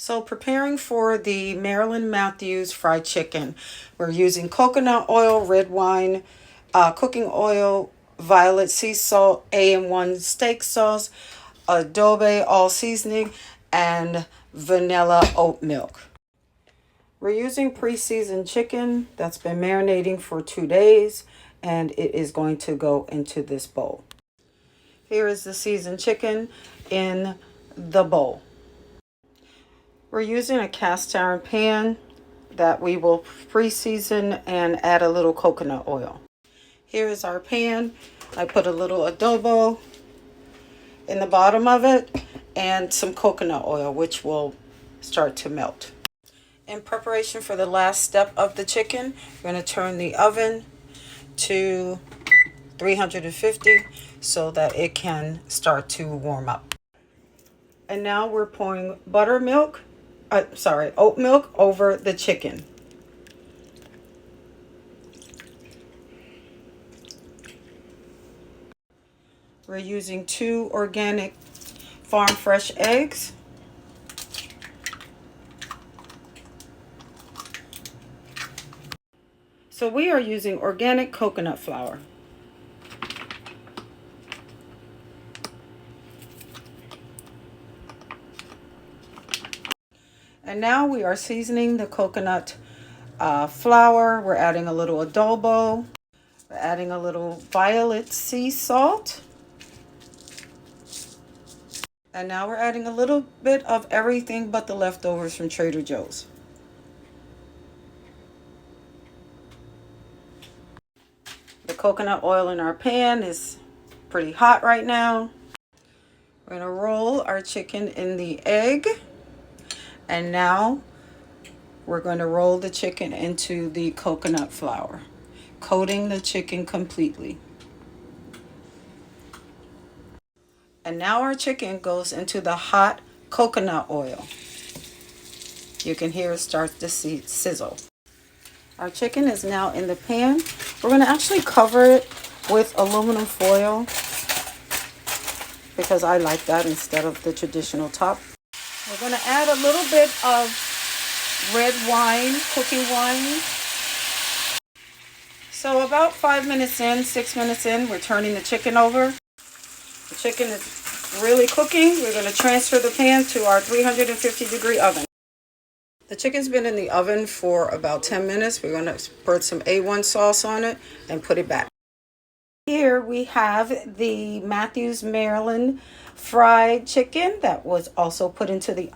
So preparing for the Marilyn Matthews fried chicken, we're using coconut oil, red wine, cooking oil, violet sea salt, AM1 steak sauce, adobe all seasoning, and vanilla oat milk. We're using pre-seasoned chicken that's been marinating for 2 days, and it is going to go into this bowl. Here is the seasoned chicken in the bowl. We're using a cast iron pan that we will pre-season and add a little coconut oil. Here is our pan. I put a little adobo in the bottom of it and some coconut oil, which will start to melt. In preparation for the last step of the chicken, we're going to turn the oven to 350 so that it can start to warm up. And now we're pouring oat milk over the chicken. We're using 2 organic farm fresh eggs. So we are using organic coconut flour. And now we are seasoning the coconut flour. We're adding a little adobo. We're adding a little violet sea salt. And now we're adding a little bit of everything but the leftovers from Trader Joe's. The coconut oil in our pan is pretty hot right now. We're going to roll our chicken in the egg. And now we're going to roll the chicken into the coconut flour, coating the chicken completely. And now our chicken goes into the hot coconut oil. You can hear it start to sizzle. Our chicken is now in the pan. We're going to actually cover it with aluminum foil because I like that instead of the traditional top. We're going to add a little bit of red wine, cooking wine. So about 5 minutes in, 6 minutes in, we're turning the chicken over. The chicken is really cooking. We're going to transfer the pan to our 350-degree oven. The chicken's been in the oven for about 10 minutes. We're going to put some A1 sauce on it and put it back. Here we have the Matthews Maryland fried chicken that was also put into the